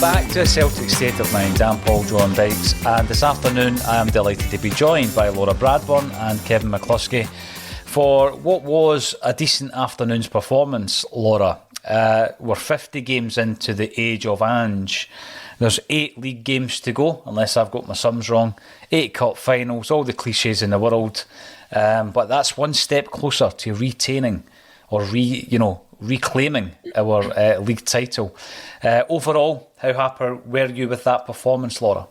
Back to Celtic State of Mind. I'm John Dykes, and this afternoon I am delighted to be joined by Laura Bradburn and Kevin McCluskie for what was a decent afternoon's performance. Laura, we're 50 games into the age of Ange. There's 8 league games to go, unless I've got my sums wrong. 8 cup finals, all the cliches in the world, but that's one step closer to retaining or reclaiming our league title. Overall, how happy were you with that performance, Laura?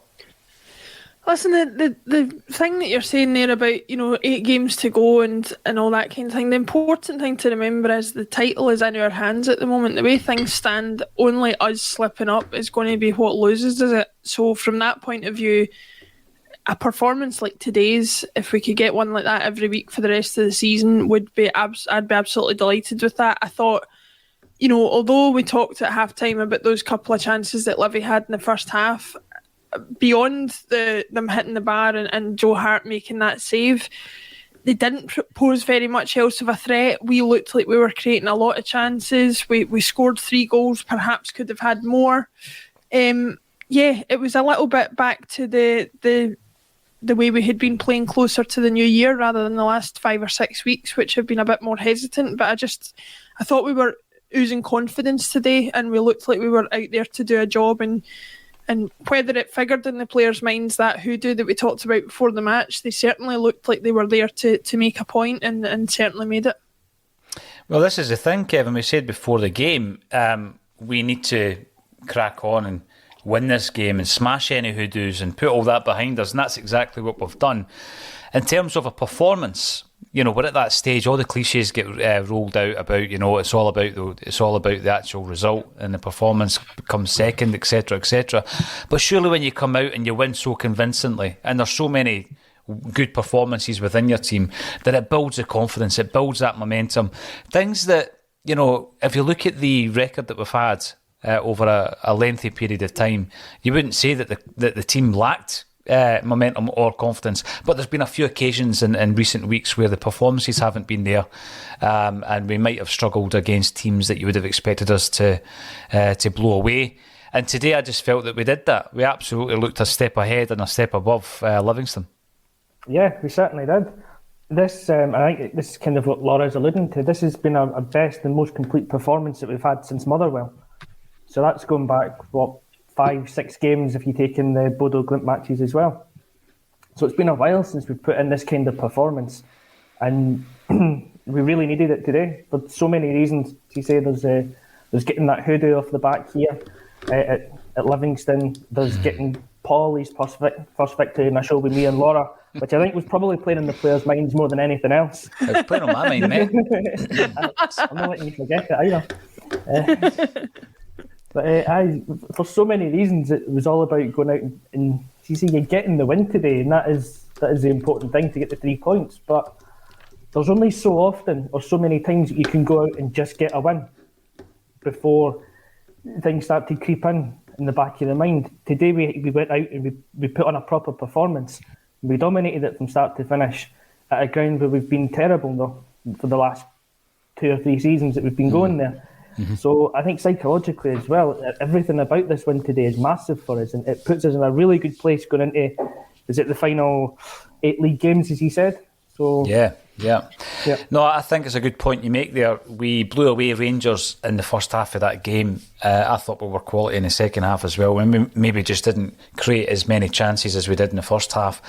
Listen, the thing that you're saying there about 8 games to go and all that kind of thing, the important thing to remember is the title is in our hands at the moment. The way things stand, only us slipping up is going to be what loses it. So from that point of view, a performance like today's, if we could get one like that every week for the rest of the season, I'd be absolutely delighted with that. I thought, although we talked at half-time about those couple of chances that Livy had in the first half, beyond them hitting the bar and Joe Hart making that save, they didn't pose very much else of a threat. We looked like we were creating a lot of chances. We scored 3 goals, perhaps could have had more. It was a little bit back to the way we had been playing closer to the new year rather than the last 5 or 6 weeks, which have been a bit more hesitant. But I thought we were oozing confidence today, and we looked like we were out there to do a job. And whether it figured in the players' minds that hoodoo that we talked about before the match, they certainly looked like they were there to make a point and certainly made it. Well, this is the thing, Kevin. We said before the game, we need to crack on and win this game and smash any hoodoos and put all that behind us, and that's exactly what we've done. In terms of a performance, we're at that stage. All the cliches get rolled out about, it's all about the actual result, and the performance comes second, etc., etc. But surely when you come out and you win so convincingly, and there's so many good performances within your team, that it builds the confidence, it builds that momentum. Things that, if you look at the record that we've had over a lengthy period of time, you wouldn't say that the team lacked momentum or confidence, but there's been a few occasions in recent weeks where the performances haven't been there, and we might have struggled against teams that you would have expected us to blow away. And today I just felt that we did that. We absolutely looked a step ahead and a step above Livingston. Yeah, we certainly did. This, I think this is kind of what Laura's alluding to. This has been our best and most complete performance that we've had since Motherwell. So that's going back, 5-6 games if you take in the Bodo Glimt matches as well. So it's been a while since we've put in this kind of performance, and we really needed it today for so many reasons. To say there's getting that hoodoo off the back here at Livingston, there's getting Paul his first victory in a show with me and Laura, which I think was probably playing in the players' minds more than anything else. It was playing on my mind, mate. I'm not letting you forget it either. But for so many reasons, it was all about going out and you see, you're getting the win today, and that is the important thing, to get the 3 points. But there's only so often or so many times that you can go out and just get a win before things start to creep in the back of the mind. Today we went out and we put on a proper performance. We dominated it from start to finish at a ground where we've been terrible though for the last 2 or 3 seasons that we've been going there. Mm-hmm. So I think psychologically as well, everything about this win today is massive for us, and it puts us in a really good place going into, is it the final 8 league games, as he said? So Yeah. No, I think it's a good point you make there. We blew away Rangers in the first half of that game. I thought we were quality in the second half as well, and we maybe just didn't create as many chances as we did in the first half.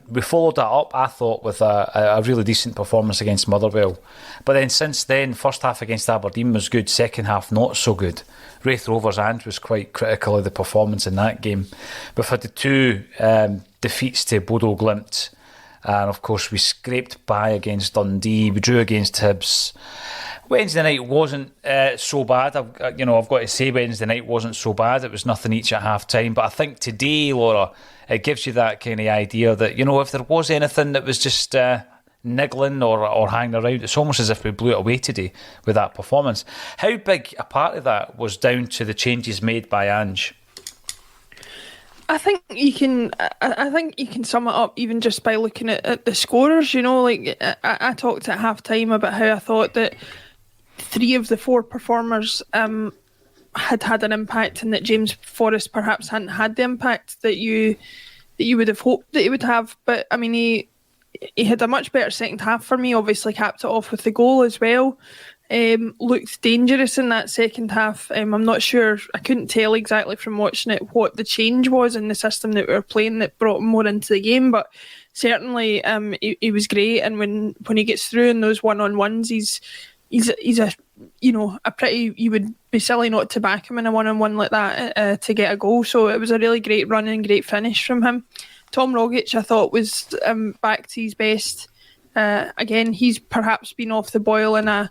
We followed that up, I thought, with a really decent performance against Motherwell. But then since then, first half against Aberdeen was good, second half not so good. Raith Rovers and was quite critical of the performance in that game. We've had the 2 defeats to Bodo Glimt, and of course we scraped by against Dundee. We drew against Hibs. Wednesday night wasn't so bad. I've got to say Wednesday night wasn't so bad. It was nothing each at half time. But I think today, Laura, it gives you that kind of idea that, if there was anything that was just niggling or hanging around, it's almost as if we blew it away today with that performance. How big a part of that was down to the changes made by Ange? I think you can sum it up even just by looking at the scorers. I talked at half time about how I thought that 3 of the 4 performers had an impact, and that James Forrest perhaps hadn't had the impact that you would have hoped that he would have. But I mean, he had a much better second half for me. Obviously, capped it off with the goal as well. Looked dangerous in that second half. I'm not sure. I couldn't tell exactly from watching it what the change was in the system that we were playing that brought him more into the game. But certainly, he was great. And when he gets through in those one-on-ones, he's a pretty. You would be silly not to back him in a one-on-one like that to get a goal. So it was a really great run and great finish from him. Tom Rogic, I thought, was back to his best. Again, he's perhaps been off the boil in a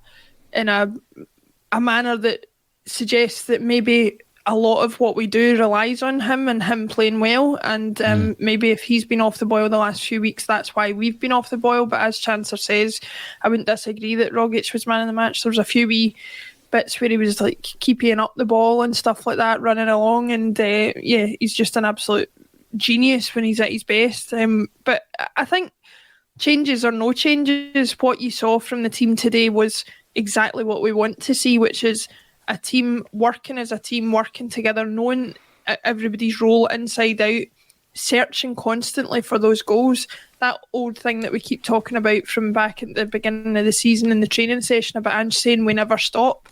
manner that suggests that maybe a lot of what we do relies on him and him playing well. And maybe if he's been off the boil the last few weeks, that's why we've been off the boil. But as Chancellor says, I wouldn't disagree that Rogic was man of the match. There was a few wee bits where he was like keeping up the ball and stuff like that, running along. And he's just an absolute genius when he's at his best. But I think changes or no changes, what you saw from the team today was exactly what we want to see, which is a team working as a team, working together, knowing everybody's role inside out, searching constantly for those goals. That old thing that we keep talking about from back at the beginning of the season in the training session about Ange saying we never stop.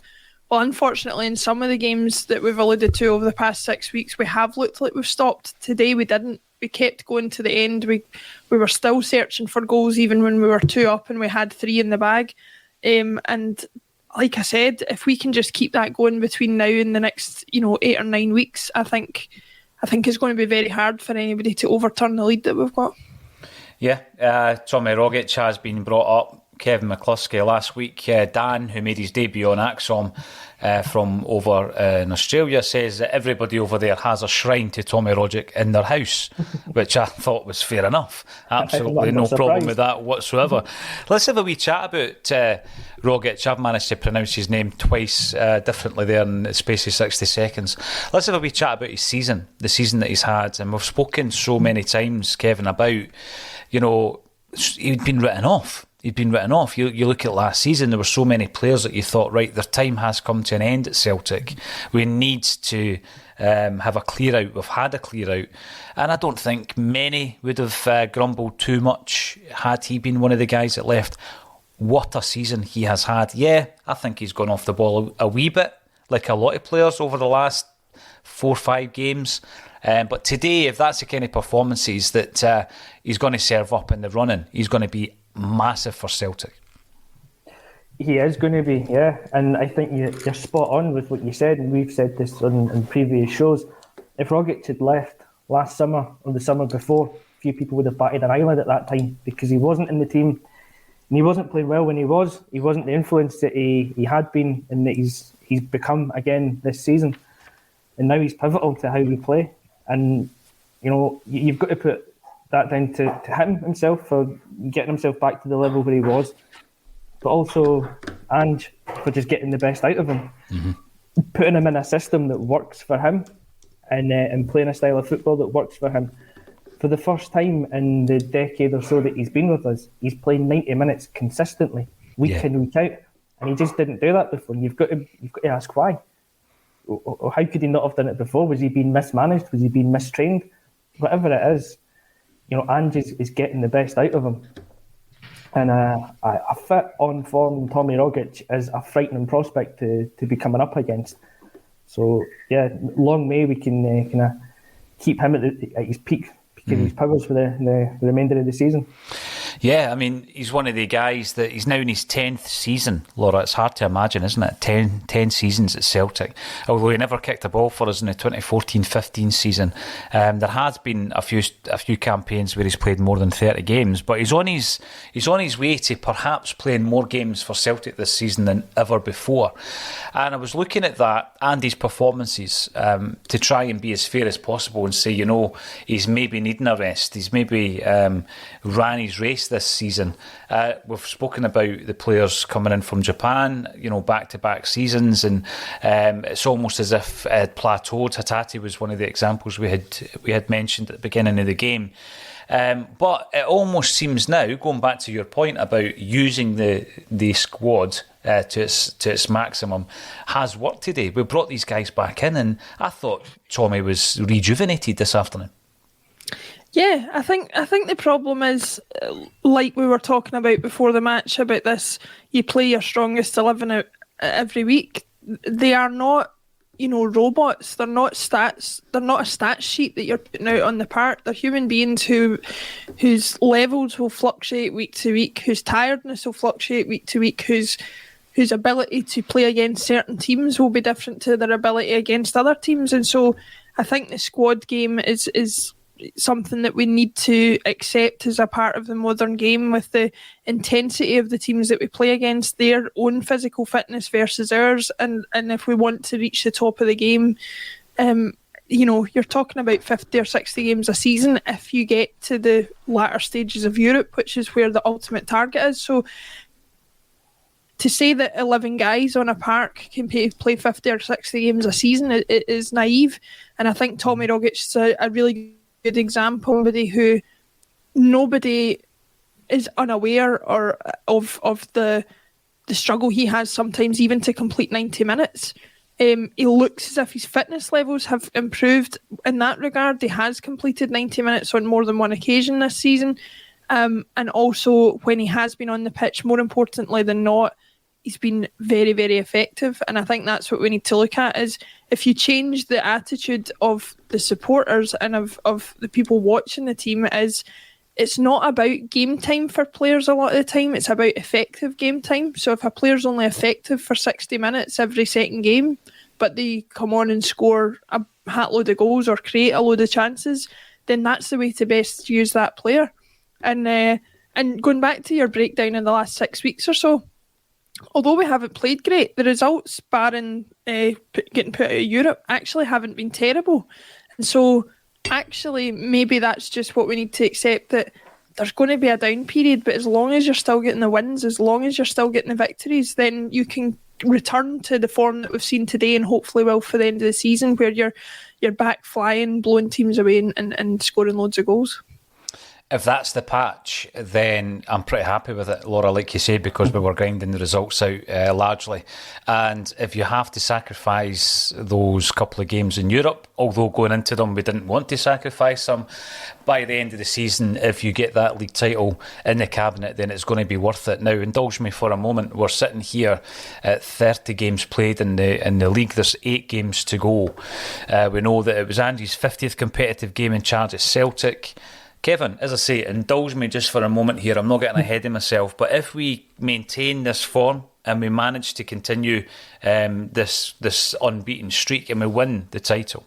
Well, unfortunately, in some of the games that we've alluded to over the past 6 weeks, we have looked like we've stopped. Today we didn't. We kept going to the end. We were still searching for goals even when we were 2 up and we had 3 in the bag. And like I said, if we can just keep that going between now and the next 8 or 9 weeks, I think it's going to be very hard for anybody to overturn the lead that we've got. Yeah, Tommy Rogic has been brought up. Kevin McCluskie last week. Dan, who made his debut on ACSOM from over in Australia, says that everybody over there has a shrine to Tommy Rogic in their house, which I thought was fair enough. Absolutely no problem with that whatsoever. Let's have a wee chat about Rogic. I've managed to pronounce his name twice differently there in the space of 60 seconds. Let's have a wee chat about his season, the season that he's had. And we've spoken so many times, Kevin, about, he'd been written off. He'd been written off. You look at last season, there were so many players that you thought, right, their time has come to an end at Celtic. We need to have a clear out. We've had a clear out. And I don't think many would have grumbled too much had he been one of the guys that left. What a season he has had. Yeah, I think he's gone off the ball a wee bit, like a lot of players over the last 4 or 5 games. But today, if that's the kind of performances that he's going to serve up in the running, he's going to be massive for Celtic. He is going to be, yeah. And I think you're spot on with what you said, and we've said this on previous shows. If Rogic had left last summer or the summer before, a few people would have batted an eyelid at that time because he wasn't in the team and he wasn't playing well when he was. He wasn't the influence that he had been and that he's become again this season. And now he's pivotal to how we play. And, you've got to put that down to him himself for getting himself back to the level where he was, but also Ange for just getting the best out of him, putting him in a system that works for him and playing a style of football that works for him. For the first time in the decade or so that he's been with us, he's playing 90 minutes consistently, week in, week out, and he just didn't do that before. And you've got to ask why. Or how could he not have done it before? Was he being mismanaged? Was he being mistrained? Whatever it is, Ange is getting the best out of him. And a fit, on-form Tommy Rogic is a frightening prospect to be coming up against. So, yeah, long may we can kind of keep him at his peak of his powers for the remainder of the season. Yeah, I mean, he's one of the guys that he's now in his 10th season, Laura. It's hard to imagine, isn't it? 10 seasons at Celtic. Although he never kicked a ball for us in the 2014-15 season. There has been a few campaigns where he's played more than 30 games, but he's on his way to perhaps playing more games for Celtic this season than ever before. And I was looking at that and his performances to try and be as fair as possible and say, he's maybe needing a rest. He's maybe ran his race this season. We've spoken about the players coming in from Japan, back-to-back seasons, and it's almost as if it plateaued. Hatate was one of the examples we had mentioned at the beginning of the game. But it almost seems now, going back to your point about using the squad to its maximum, has worked today. We brought these guys back in, and I thought Tommy was rejuvenated this afternoon. Yeah, I think the problem is, like we were talking about before the match, about this, you play your strongest 11 out every week. They are not, robots. They're not stats. They're not a stats sheet that you're putting out on the park. They're human beings whose levels will fluctuate week to week, whose tiredness will fluctuate week to week, whose ability to play against certain teams will be different to their ability against other teams. And so I think the squad game is something that we need to accept as a part of the modern game, with the intensity of the teams that we play against, their own physical fitness versus ours, and if we want to reach the top of the game, you're talking about 50 or 60 games a season if you get to the latter stages of Europe, which is where the ultimate target is. So to say that 11 guys on a park can play 50 or 60 games a season it is naive, and I think Tommy Rogic is a really good example, somebody who nobody is unaware or of the struggle he has sometimes even to complete 90 minutes. He looks as if his fitness levels have improved in that regard. He has completed 90 minutes on more than one occasion this season, and also when he has been on the pitch, more importantly than not, he's been very, very effective. And I think that's what we need to look at, is if you change the attitude of the supporters and of the people watching the team, is it's not about game time for players a lot of the time, it's about effective game time. So if a player's only effective for 60 minutes every second game, but they come on and score a hatload of goals or create a load of chances, then that's the way to best use that player. And going back to your breakdown in the last 6 weeks or so, although we haven't played great, the results, barring getting put out of Europe, actually haven't been terrible. And so actually maybe that's just what we need to accept, that there's going to be a down period, but as long as you're still getting the wins, as long as you're still getting the victories, then you can return to the form that we've seen today, and hopefully will for the end of the season, where you're back flying, blowing teams away and scoring loads of goals. If that's the patch, then I'm pretty happy with it, Laura, like you said, because we were grinding the results out largely. And if you have to sacrifice those couple of games in Europe, although going into them we didn't want to sacrifice them, by the end of the season, if you get that league title in the cabinet, then it's going to be worth it. Now, indulge me for a moment. We're sitting here at 30 games played in the league. There's 8 games to go. We know that it was Andy's 50th competitive game in charge at Celtic. Kevin, as I say, indulge me just for a moment here. I'm not getting ahead of myself, but if we maintain this form and we manage to continue this unbeaten streak and we win the title,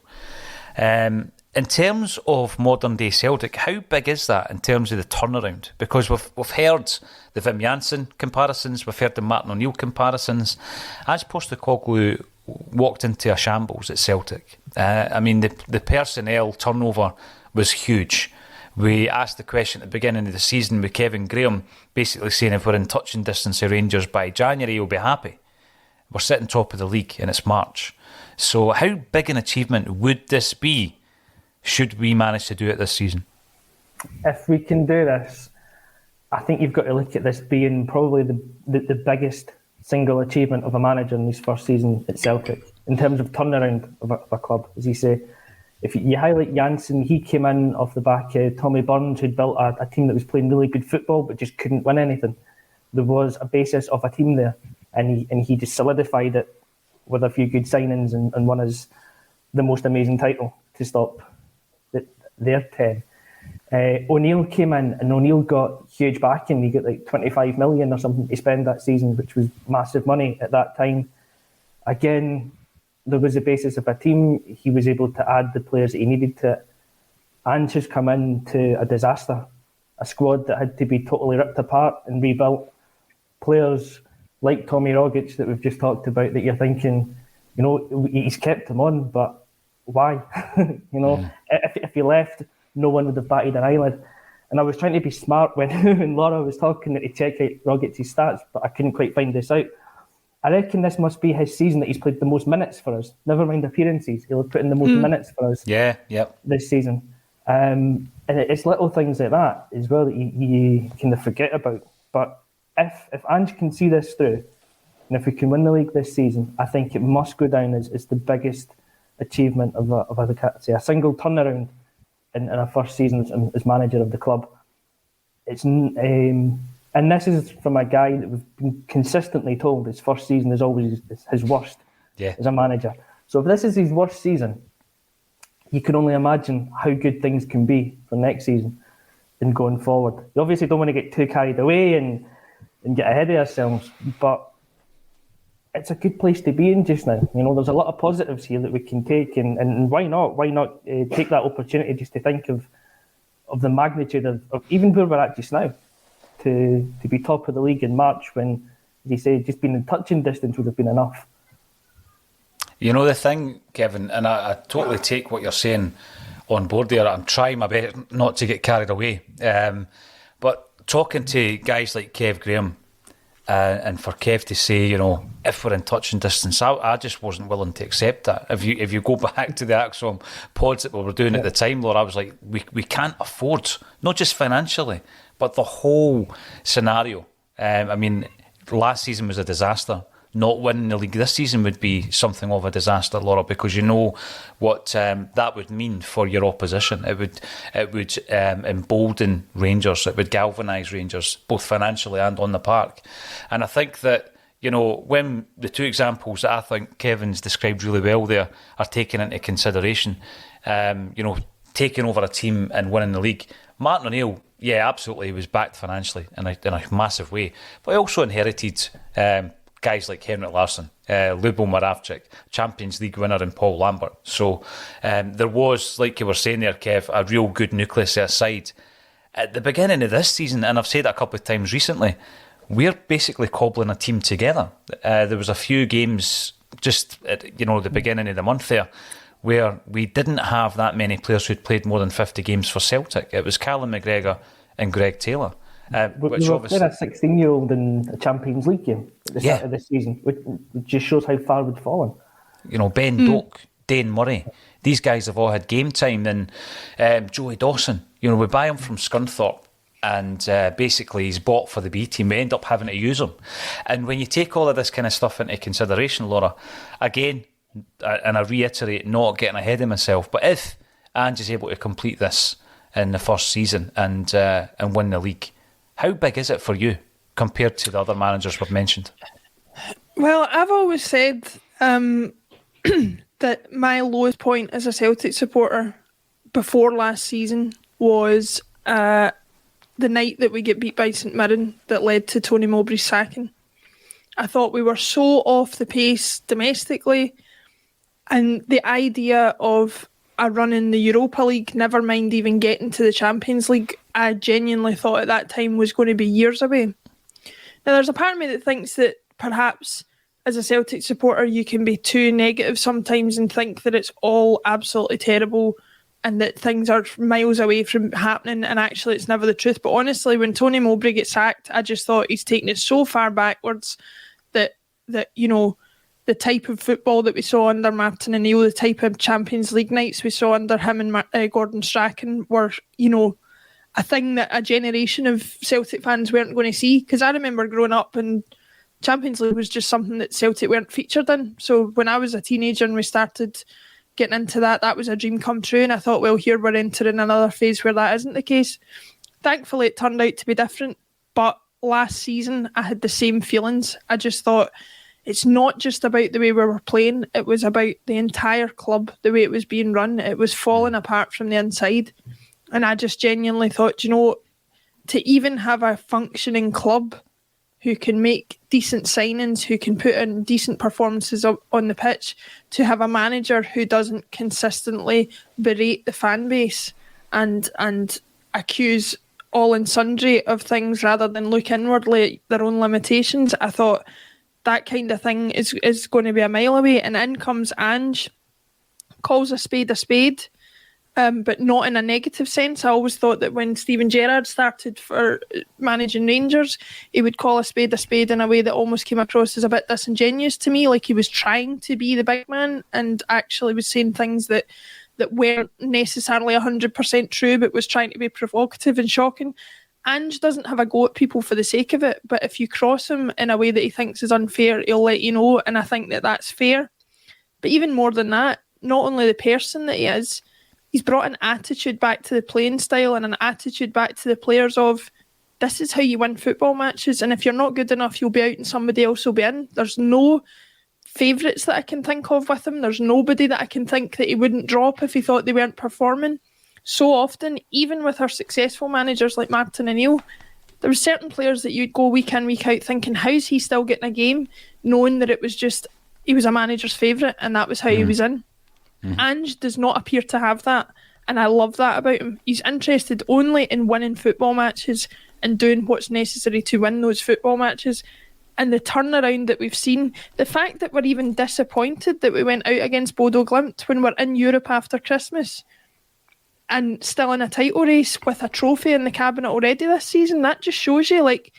in terms of modern day Celtic, how big is that in terms of the turnaround? Because we've heard the Wim Jansen comparisons, we've heard the Martin O'Neill comparisons. As Postecoglou walked into a shambles at Celtic, the personnel turnover was huge. We asked the question at the beginning of the season with Kevin Graham, basically saying if we're in touching distance of Rangers by January, we'll be happy. We're sitting top of the league and it's March. So how big an achievement would this be should we manage to do it this season? If we can do this, I think you've got to look at this being probably the biggest single achievement of a manager in his first season at Celtic, in terms of turnaround of a club, as you say. If you highlight Janssen, he came in off the back of Tommy Burns, who'd built a team that was playing really good football but just couldn't win anything. There was a basis of a team there, and he just solidified it with a few good signings and won us the most amazing title to stop their 10. O'Neill came in, and O'Neill got huge backing. He got like 25 million or something to spend that season, which was massive money at that time. Again, there was a basis of a team. He was able to add the players that he needed to. Ange has come into a disaster, a squad that had to be totally ripped apart and rebuilt. Players like Tommy Rogic that we've just talked about, that you're thinking, he's kept him on, but why? If he left, no one would have batted an eyelid. And I was trying to be smart when Laura was talking to check out Rogic's stats, but I couldn't quite find this out. I reckon this must be his season that he's played the most minutes for us. Never mind appearances. He'll have put in the most minutes for us this season. And it's little things like that as well that you kind of forget about. But if Ange can see this through, And if we can win the league this season, I think it must go down as the biggest achievement of a single turnaround in a first season as manager of the club. And this is from a guy that we've been consistently told his first season is always his worst as a manager. So if this is his worst season, you can only imagine how good things can be for next season and going forward. You obviously don't want to get too carried away and get ahead of ourselves, but it's a good place to be in just now. You know, there's a lot of positives here that we can take, and why not? Why not take that opportunity just to think of the magnitude of even where we're at just now, to be top of the league in March when, as you say, just being in touching distance would have been enough. You know the thing, Kevin, and I totally take what you're saying on board there. I'm trying my best not to get carried away. But talking to guys like Kev Graham, and for Kev to say, you know, if we're in touching distance, I just wasn't willing to accept that. If you go back to the ACSOM pods that we were doing at the time, Laura, I was like, we can't afford, not just financially, but the whole scenario. I mean, last season was a disaster. Not winning the league this season would be something of a disaster, Laura, because you know what that would mean for your opposition. It would embolden Rangers. It would galvanise Rangers, both financially and on the park. And I think that, you know, when the two examples that I think Kevin's described really well there are taken into consideration, you know, taking over a team and winning the league, Martin O'Neill, yeah, absolutely, he was backed financially in a massive way, but he also inherited guys like Henrik Larsson, Lubo Moravcik, Champions League winner, and Paul Lambert. So there was, like you were saying there, Kev, a real good nucleus aside. At the beginning of this season, and I've said it a couple of times recently, we're basically cobbling a team together. There was a few games just at, you know, the beginning of the month there where we didn't have that many players who'd played more than 50 games for Celtic. It was Callum McGregor and Greg Taylor. We were playing a 16-year-old in a Champions League game at the start of this season, which just shows how far we'd fallen. You know, Ben Doak, Dane Murray, these guys have all had game time. And Joey Dawson, you know, we buy him from Scunthorpe, and basically he's bought for the B team. We end up having to use him. And when you take all of this kind of stuff into consideration, Laura, again, and I reiterate, not getting ahead of myself, but if Ange is able to complete this in the first season and win the league, how big is it for you compared to the other managers we've mentioned? Well, I've always said that my lowest point as a Celtic supporter before last season was the night that we get beat by St Mirren that led to Tony Mowbray's sacking. I thought we were so off the pace domestically, and the idea of a run in the Europa League, never mind even getting to the Champions League, I genuinely thought at that time was going to be years away. Now, there's a part of me that thinks that perhaps as a Celtic supporter you can be too negative sometimes and think that it's all absolutely terrible and that things are miles away from happening, and actually it's never the truth. But honestly, when Tony Mowbray gets sacked, I just thought he's taken it so far backwards that you know, the type of football that we saw under Martin O'Neill, the type of Champions League nights we saw under him and Gordon Strachan were, you know, a thing that a generation of Celtic fans weren't going to see. Because I remember growing up and Champions League was just something that Celtic weren't featured in. So when I was a teenager and we started getting into that was a dream come true. And I thought, well, here we're entering another phase where that isn't the case. Thankfully, it turned out to be different. But last season, I had the same feelings. I just thought, it's not just about the way we were playing, it was about the entire club, the way it was being run. It was falling apart from the inside. And I just genuinely thought, you know, to even have a functioning club who can make decent signings, who can put in decent performances on the pitch, to have a manager who doesn't consistently berate the fan base and accuse all and sundry of things rather than look inwardly at their own limitations, I thought, that kind of thing is going to be a mile away. And in comes Ange, calls a spade, but not in a negative sense. I always thought that when Steven Gerrard started for managing Rangers, he would call a spade in a way that almost came across as a bit disingenuous to me, like he was trying to be the big man and actually was saying things that weren't necessarily 100% true, but was trying to be provocative and shocking. Ange doesn't have a go at people for the sake of it, but if you cross him in a way that he thinks is unfair, he'll let you know, and I think that that's fair. But even more than that, not only the person that he is, he's brought an attitude back to the playing style and an attitude back to the players of, this is how you win football matches, and if you're not good enough, you'll be out and somebody else will be in. There's no favourites that I can think of with him. There's nobody that I can think that he wouldn't drop if he thought they weren't performing. So often, even with our successful managers like Martin O'Neill, there were certain players that you'd go week in, week out thinking, how's he still getting a game? Knowing that it was just, he was a manager's favourite and that was how he was in. Ange does not appear to have that, and I love that about him. He's interested only in winning football matches and doing what's necessary to win those football matches. And the turnaround that we've seen, the fact that we're even disappointed that we went out against Bodo Glimt when we're in Europe after Christmas and still in a title race with a trophy in the cabinet already this season, that just shows you, like,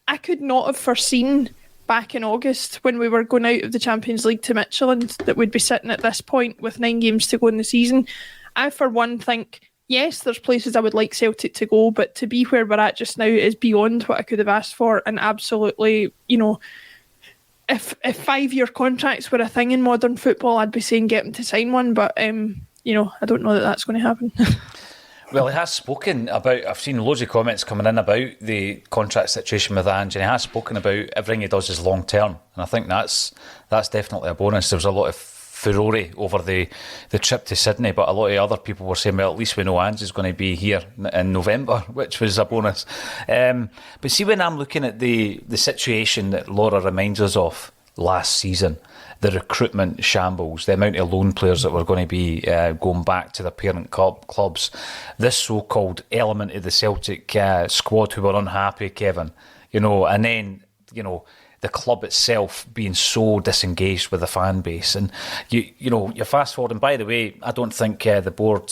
I could not have foreseen back in August when we were going out of the Champions League to Midtjylland that we'd be sitting at this point with 9 games to go in the season. I, for one, think, yes, there's places I would like Celtic to go, but to be where we're at just now is beyond what I could have asked for, and absolutely, you know, if 5-year contracts were a thing in modern football, I'd be saying get him to sign one, but you know, I don't know that that's going to happen. Well, he has spoken about, I've seen loads of comments coming in about the contract situation with Ange, and he has spoken about everything he does is long term, and I think that's definitely a bonus. There was a lot of furore over the trip to Sydney, but a lot of other people were saying, well, at least we know Ange is going to be here in November, which was a bonus. But see, when I'm looking at the situation that Laura reminds us of last season, the recruitment shambles, the amount of loan players that were going to be going back to their parent clubs, this so-called element of the Celtic squad who were unhappy, Kevin, you know, and then, you know, the club itself being so disengaged with the fan base, and you know, you're fast forwarding. By the way, I don't think the board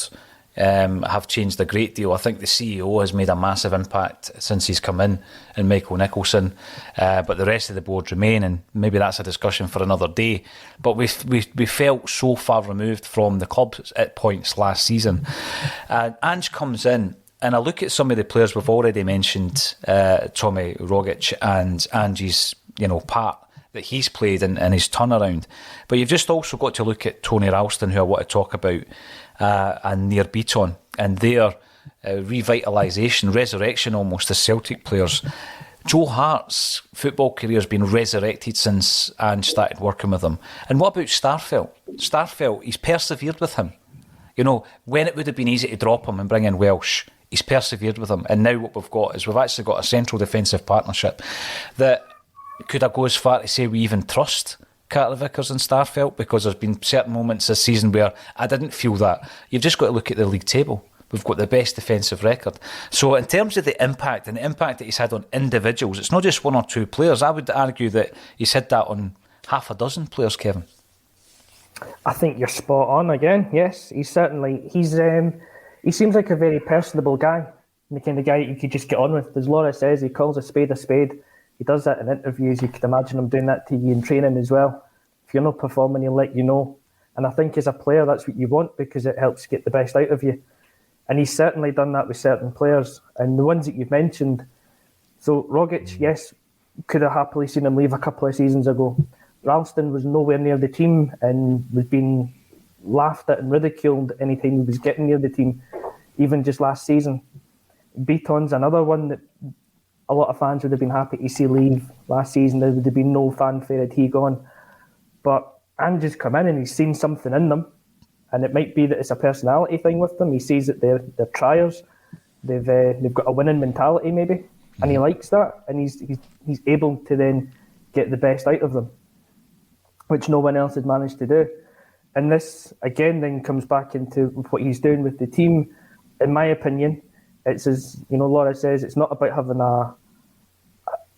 have changed a great deal. I think the CEO has made a massive impact since he's come in, and Michael Nicholson, but the rest of the board remain, and maybe that's a discussion for another day. But we felt so far removed from the club at points last season. Ange comes in, and I look at some of the players we've already mentioned, Tommy Rogic and Ange's, you know, part that he's played in his turnaround. But you've just also got to look at Tony Ralston, who I want to talk about, and Nir Beaton, and their revitalisation, resurrection almost as Celtic players. Joe Hart's football career has been resurrected since Ange started working with him. And what about Starfelt? Starfelt, he's persevered with him. You know, when it would have been easy to drop him and bring in Welsh, he's persevered with him. And now what we've got is we've actually got a central defensive partnership that, could I go as far to say we even trust Carter Vickers and Starfelt? Because there's been certain moments this season where I didn't feel that. You've just got to look at the league table. We've got the best defensive record. So in terms of the impact, and the impact that he's had on individuals, it's not just one or two players. I would argue that he's had that on half a dozen players, Kevin. I think you're spot on again. Yes, he seems like a very personable guy, the kind of guy you could just get on with. As Laura says, he calls a spade a spade. He does that in interviews. You could imagine him doing that to you in training as well. If you're not performing, he'll let you know. And I think as a player, that's what you want, because it helps get the best out of you. And he's certainly done that with certain players. And the ones that you've mentioned, so Rogic, yes, could have happily seen him leave a couple of seasons ago. Ralston was nowhere near the team and was being laughed at and ridiculed anytime he was getting near the team, even just last season. Beaton's another one that a lot of fans would have been happy to see leave last season. There would have been no fanfare had he gone. But Ange's come in and he's seen something in them. And it might be that it's a personality thing with them. He sees that they're triers. They've got a winning mentality maybe. And he likes that. And he's able to then get the best out of them, which no one else has managed to do. And this, again, then comes back into what he's doing with the team. In my opinion, it's as, you know, Laura says, it's not about having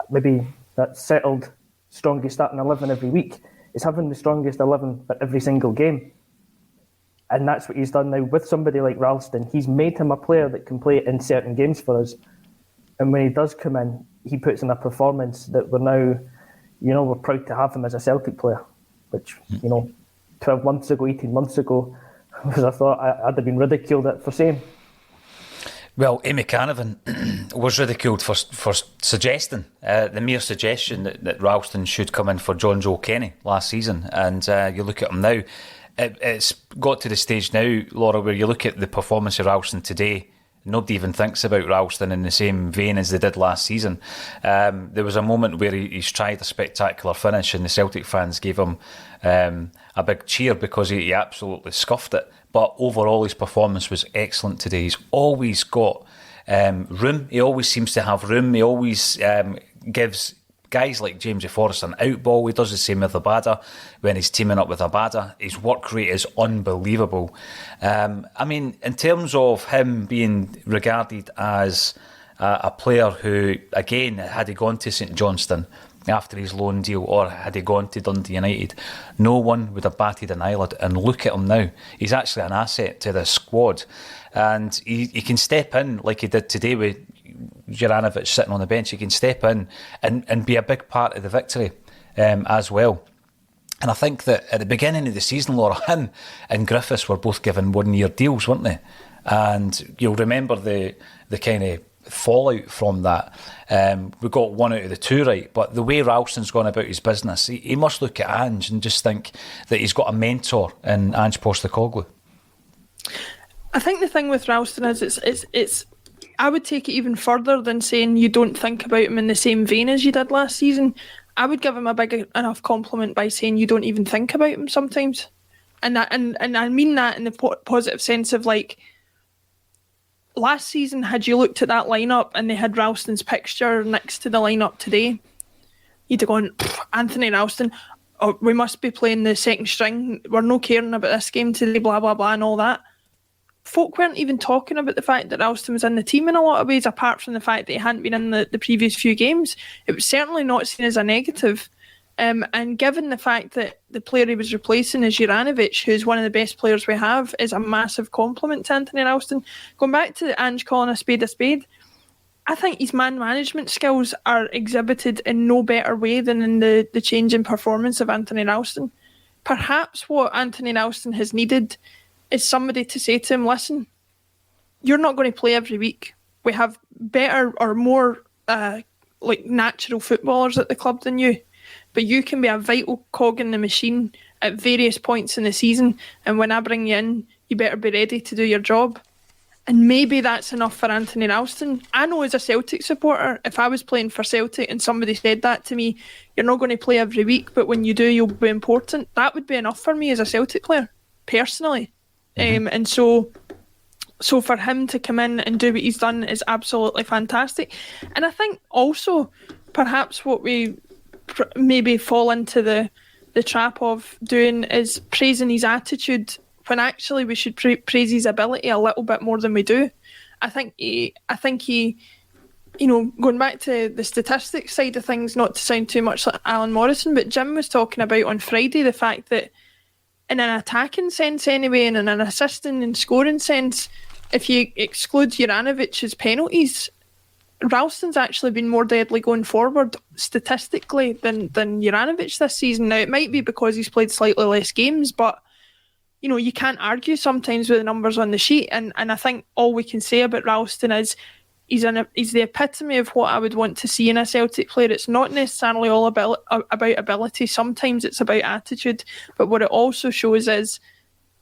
maybe that settled strongest starting 11 every week. It's having the strongest 11 for every single game. And that's what he's done now with somebody like Ralston. He's made him a player that can play in certain games for us. And when he does come in, he puts in a performance that we're now, you know, we're proud to have him as a Celtic player, which, you know, 12 months ago, 18 months ago, was I thought I'd have been ridiculed for saying. Well, Amy Canavan was ridiculed for suggesting, the mere suggestion that Ralston should come in for John Joe Kenny last season. And you look at him now, it's got to the stage now, Laura, where you look at the performance of Ralston today, nobody even thinks about Ralston in the same vein as they did last season. There was a moment where he's tried a spectacular finish and the Celtic fans gave him a big cheer because he absolutely scuffed it. But overall, his performance was excellent today. He's always got room. He always seems to have room. He always gives guys like James Forrest an out ball. He does the same with Abada when he's teaming up with Abada. His work rate is unbelievable. I mean, in terms of him being regarded as a player who, again, had he gone to St Johnstone after his loan deal, or had he gone to Dundee United, no one would have batted an eyelid. And look at him now. He's actually an asset to this squad. And he can step in like he did today with Juranovic sitting on the bench. He can step in and be a big part of the victory as well. And I think that at the beginning of the season, Laura, him and Griffiths were both given 1-year deals, weren't they? And you'll remember the kind of fallout from that. We got 1 out of the 2 right, but the way Ralston's gone about his business, he must look at Ange and just think that he's got a mentor in Ange Postecoglou. I think the thing with Ralston is it's I would take it even further than saying you don't think about him in the same vein as you did last season. I would give him a big enough compliment by saying you don't even think about him sometimes, and I mean that in the positive sense of, like, last season, had you looked at that lineup and they had Ralston's picture next to the lineup today, you'd have gone, Anthony Ralston, oh, we must be playing the second string, we're no caring about this game today, blah blah blah and all that. Folk weren't even talking about the fact that Ralston was in the team in a lot of ways, apart from the fact that he hadn't been in the previous few games. It was certainly not seen as a negative. And given the fact that the player he was replacing is Juranovic, who's one of the best players we have, is a massive compliment to Anthony Ralston. Going back to Ange calling a spade, I think his man management skills are exhibited in no better way than in the change in performance of Anthony Ralston. Perhaps what Anthony Ralston has needed is somebody to say to him, listen, you're not going to play every week. We have better or more natural footballers at the club than you. But you can be a vital cog in the machine at various points in the season, and when I bring you in, you better be ready to do your job. And maybe that's enough for Anthony Ralston. I know as a Celtic supporter, if I was playing for Celtic and somebody said that to me, you're not going to play every week, but when you do, you'll be important, that would be enough for me as a Celtic player, personally. Mm-hmm. And so for him to come in and do what he's done is absolutely fantastic. And I think also, perhaps what we maybe fall into the trap of doing is praising his attitude, when actually we should praise his ability a little bit more than we do. I think he, going back to the statistics side of things, not to sound too much like Alan Morrison, but Jim was talking about on Friday the fact that in an attacking sense anyway, and in an assisting and scoring sense, if you exclude Juranovic's penalties, Ralston's actually been more deadly going forward statistically than Juranovic this season. Now, it might be because he's played slightly less games, but you can't argue sometimes with the numbers on the sheet. And I think all we can say about Ralston is he's the epitome of what I would want to see in a Celtic player. It's not necessarily all about ability. Sometimes it's about attitude. But what it also shows is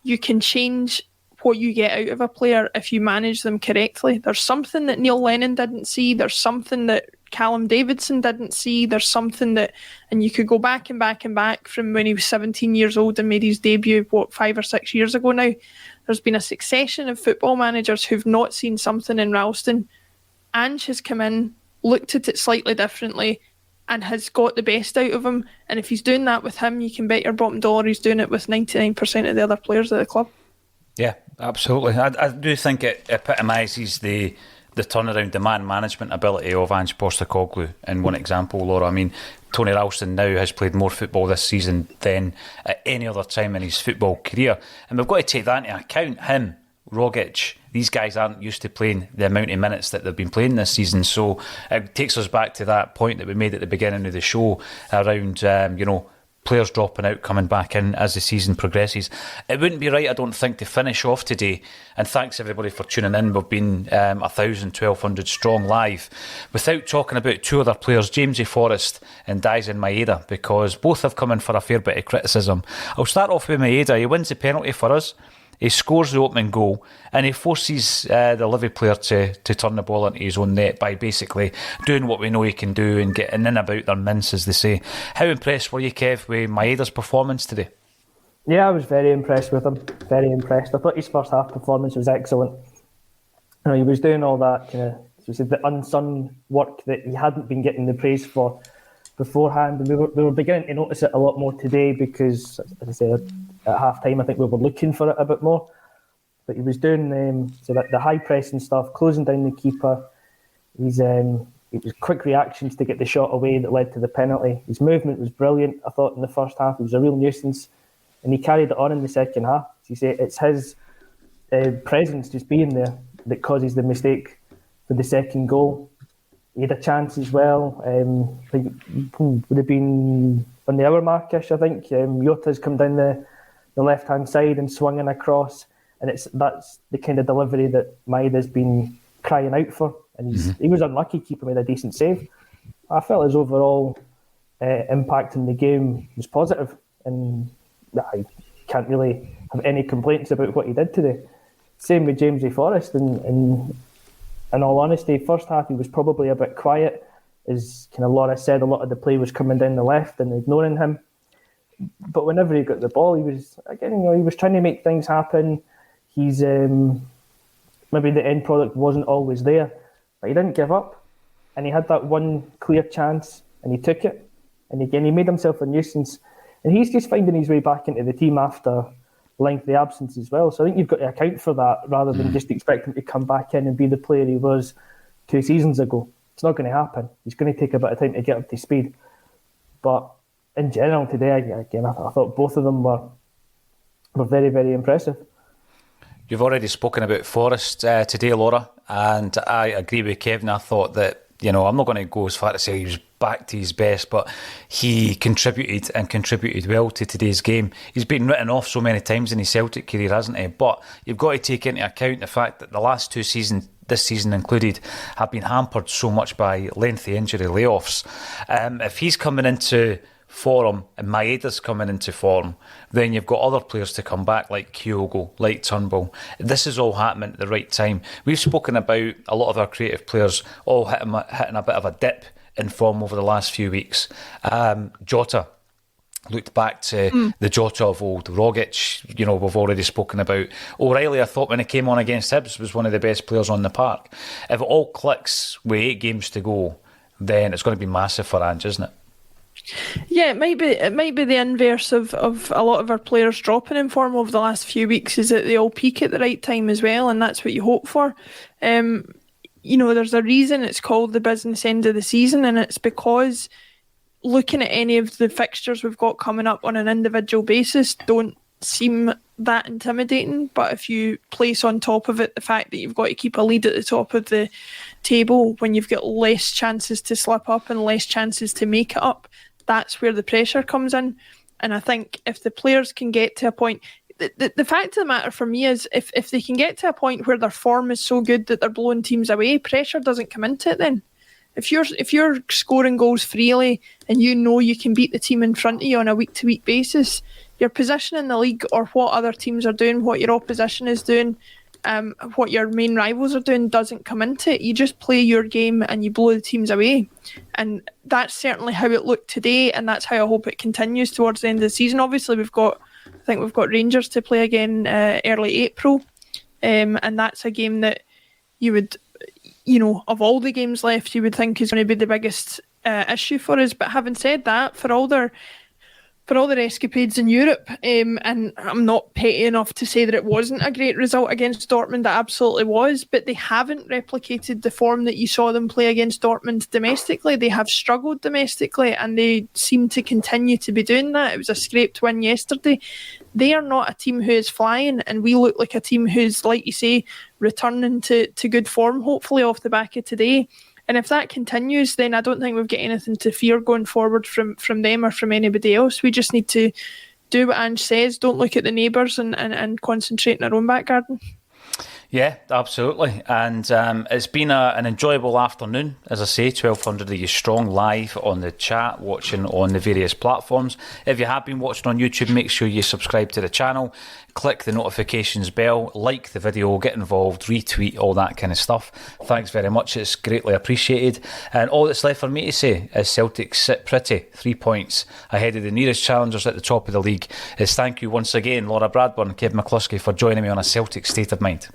you can change what you get out of a player if you manage them correctly. There's something that Neil Lennon didn't see. There's something that Callum Davidson didn't see. There's something that, and you could go back and back and back from when he was 17 years old and made his debut, 5 or 6 years ago now. There's been a succession of football managers who've not seen something in Ralston. Ange has come in, looked at it slightly differently, and has got the best out of him. And if he's doing that with him, you can bet your bottom dollar he's doing it with 99% of the other players at the club. Yeah, absolutely. I do think it epitomises the turnaround, the man management ability of Ange Postecoglou in one example, Laura. I mean, Tony Ralston now has played more football this season than at any other time in his football career. And we've got to take that into account. Him, Rogic, these guys aren't used to playing the amount of minutes that they've been playing this season. So it takes us back to that point that we made at the beginning of the show around, players dropping out, coming back in as the season progresses. It wouldn't be right, I don't think, to finish off today, and thanks everybody for tuning in. We've been 1,200 strong live, without talking about two other players, Jamesy Forrest and Daisen Maeda, because both have come in for a fair bit of criticism. I'll start off with Maeda. He wins the penalty for us, he scores the opening goal, and he forces the Livy player to turn the ball into his own net by basically doing what we know he can do and getting in about their mince, as they say. How impressed were you, Kev, with Maeda's performance today? Yeah, I was very impressed with him. Very impressed. I thought his first half performance was excellent. You know, he was doing all that kind of the unsung work that he hadn't been getting the praise for beforehand, and we were beginning to notice it a lot more today because, as I said, at half time I think we were looking for it a bit more. But he was doing the high pressing stuff, closing down the keeper. It was quick reactions to get the shot away that led to the penalty. His movement was brilliant. I thought in the first half he was a real nuisance, and he carried it on in the second half. As you say, it's his presence just being there that causes the mistake for the second goal. He had a chance as well. Would have been on the hour markish, I think. Yota's come down the left-hand side and swung in across, and that's the kind of delivery that Maeda's been crying out for. And he was unlucky keeping with a decent save. I felt his overall impact in the game was positive, and I can't really have any complaints about what he did today. Same with Jamesy Forrest, and in all honesty, first half he was probably a bit quiet. As kind of Laura said, a lot of the play was coming down the left and ignoring him. But whenever he got the ball, he was trying to make things happen. He's maybe the end product wasn't always there, but he didn't give up, and he had that one clear chance and he took it. And again, he made himself a nuisance, and he's just finding his way back into the team after lengthy absence as well. So I think you've got to account for that rather than just expect him to come back in and be the player he was 2 seasons ago. It's not going to happen. He's going to take a bit of time to get up to speed. But in general today, again, I thought both of them were very, very impressive. You've already spoken about Forrest today, Laura, and I agree with Kevin. I thought that, I'm not going to go as far to say he was back to his best, but he contributed well to today's game. He's been written off so many times in his Celtic career, hasn't he? But you've got to take into account the fact that the last 2 seasons, this season included, have been hampered so much by lengthy injury layoffs. If he's coming into form and Maeda's coming into form, then you've got other players to come back like Kyogo, like Turnbull. This is all happening at the right time. We've spoken about a lot of our creative players all hitting a bit of a dip in form over the last few weeks. Jota looked back to the Jota of old. Rogic, we've already spoken about. O'Reilly, I thought when he came on against Hibs, was one of the best players on the park. If it all clicks with 8 games to go, then it's going to be massive for Ange, isn't it? Yeah, it might be the inverse of a lot of our players dropping in form over the last few weeks, is that they all peak at the right time as well, and that's what you hope for. There's a reason it's called the business end of the season, and it's because looking at any of the fixtures we've got coming up on an individual basis don't seem that intimidating, but if you place on top of it the fact that you've got to keep a lead at the top of the table when you've got less chances to slip up and less chances to make it up, that's where the pressure comes in. And I think if the players can get to a point, the fact of the matter for me is if they can get to a point where their form is so good that they're blowing teams away, pressure doesn't come into it then. If you're scoring goals freely and you can beat the team in front of you on a week-to-week basis, your position in the league or what other teams are doing, what your opposition is doing, what your main rivals are doing doesn't come into it. You just play your game and you blow the teams away. And that's certainly how it looked today, and that's how I hope it continues towards the end of the season. Obviously, we've got Rangers to play again early April, and that's a game that you would, of all the games left, you would think is going to be the biggest issue for us. But having said that, for all their escapades in Europe, and I'm not petty enough to say that it wasn't a great result against Dortmund, that absolutely was, but they haven't replicated the form that you saw them play against Dortmund domestically. They have struggled domestically, and they seem to continue to be doing that. It was a scraped win yesterday. They are not a team who is flying, and we look like a team who's, like you say, returning to good form, hopefully off the back of today. And if that continues, then I don't think we've got anything to fear going forward from them or from anybody else. We just need to do what Ange says, don't look at the neighbours and concentrate in our own back garden. Yeah, absolutely. And it's been an enjoyable afternoon. As I say, 1,200 of you strong live on the chat, watching on the various platforms. If you have been watching on YouTube, make sure you subscribe to the channel, click the notifications bell, like the video, get involved, retweet, all that kind of stuff. Thanks very much. It's greatly appreciated. And all that's left for me to say is Celtic sit pretty, 3 points ahead of the nearest challengers at the top of the league. Is thank you once again, Laura Bradburn and Kevin McCluskie, for joining me on A Celtic State of Mind.